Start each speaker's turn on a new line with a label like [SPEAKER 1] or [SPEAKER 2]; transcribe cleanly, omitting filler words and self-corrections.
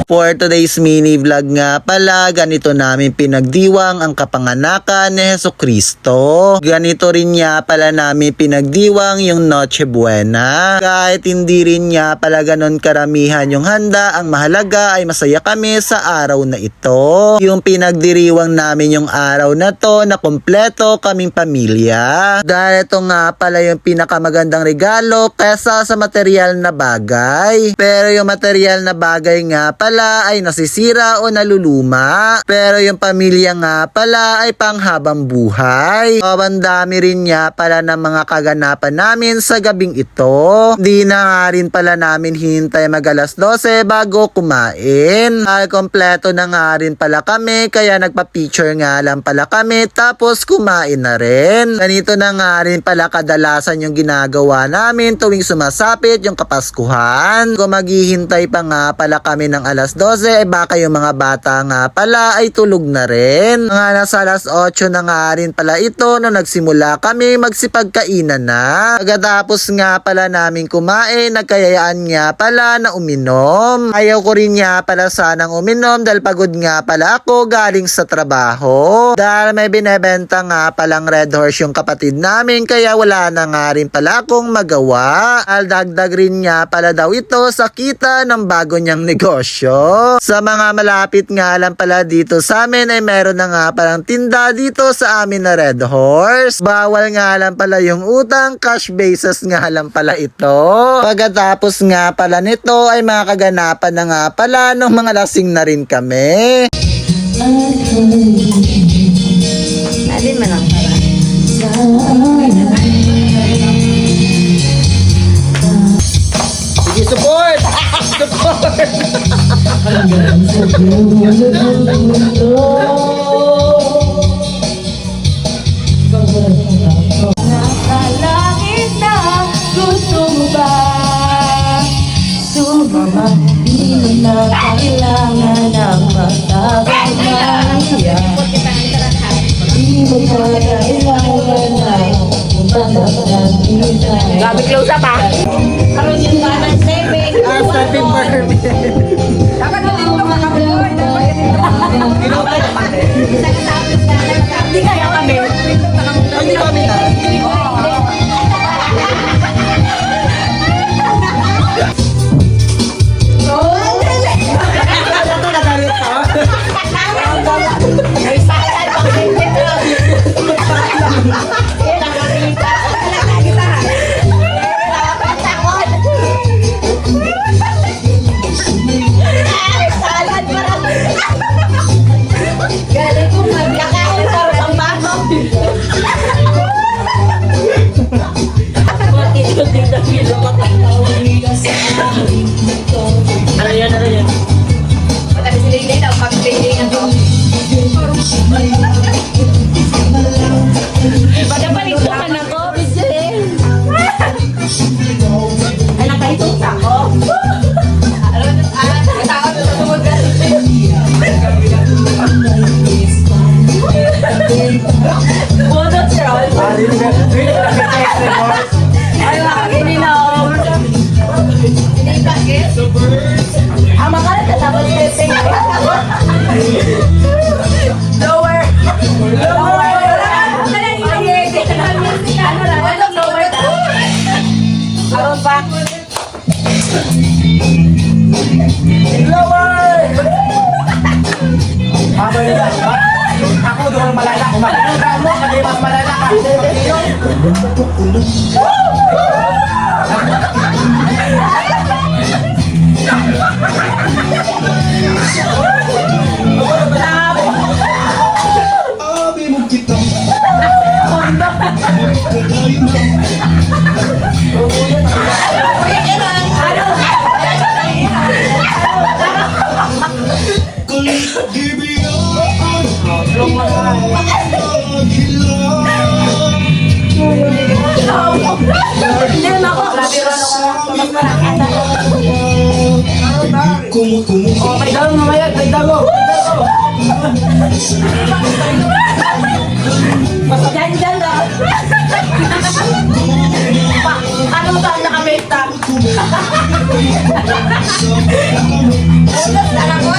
[SPEAKER 1] For today's mini vlog nga pala, ganito namin pinagdiwang ang kapanganakan ni Jesucristo. Ganito rin nga pala namin pinagdiwang yung Noche Buena. Kahit hindi rin nga pala ganon karamihan yung handa, ang mahalaga ay masaya kami sa araw na ito. Yung pinagdiriwang namin yung araw na to na kompleto kaming pamilya. Dahil ito nga pala yung pinakamagandang regalo kesa sa material na bagay. Pero yung material na bagay nga pala ay nasisira o naluluma. Pero yung pamilya nga pala ay panghabang buhay. O ang dami rin nga pala ng mga kaganapan namin sa gabing ito. Di na nga rin pala namin hintay mag alas 12 bago kumain. Ay kompleto na nga rin pala kami, kaya nagpa-picture nga lang pala kami tapos kumain na rin. Ganito na nga rin pala kadalasan yung ginagawa namin tuwing sumasapit yung Kapaskuhan. Kung maghihintay pa nga pala kami ng alas 12, baka yung mga bata nga pala ay tulog na rin. Mga nasa alas 8 na nga rin pala ito nung nagsimula kami magsipagkainan na. Pagkatapos nga pala namin kumain, nagkayayaan nga pala na uminom. Ayaw ko rin nga pala sanang uminom dahil pagod nga pala ako galing sa trabaho. Dahil may binebenta nga palang Red Horse yung kapatid namin, kaya wala na nga rin pala akong magawa. Dagdag rin nga pala daw ito sa kita ng bago niyang negosyo. Sa mga malapit nga lang pala dito sa amin ay meron na nga palang tinda dito sa amin na Red Horse. Bawal nga lang pala yung utang, cash basis nga lang pala ito. Pagkatapos nga pala nito ay mga kaganapan na nga pala nung mga lasing na rin kami.
[SPEAKER 2] Alin man ang para.
[SPEAKER 1] Sige, support! Support!
[SPEAKER 2] Nasa langit na gusto mo ba? Sumama, di mo na kailangan ng magkakabaya. Di mo na kailangan ng magkakabaya. Grabe close up ah! Karoon yung banang saving.
[SPEAKER 1] After the permit.
[SPEAKER 2] Dapat na dito makabuloy. Hindi kaya kami.
[SPEAKER 1] Hindi kami na.
[SPEAKER 2] Galing ko magkakain sa ang baso.
[SPEAKER 1] Ano yan?
[SPEAKER 2] Pagkali sila hindi daw pag-payday na to. Pagkapalit naman ako, Bijelin. Ay, nakaitong ako. Takot sa sumugad. Budot si Ron. Ay, hindi na ako. Hindi bakit? Ang makalat na tapos testing. Lower. Lower. Lower. Aron pa.
[SPEAKER 1] Lower! Ako doon malala. Kumakinutan mo, kasi mas malala ka.
[SPEAKER 2] Hindi na ako. Grabe Ron ako. Mas malaki.
[SPEAKER 3] Oh, may dalo mamaya, may dalo.
[SPEAKER 2] Diyan lang. Ano saan na kami? TikTok. Utos na lang ko.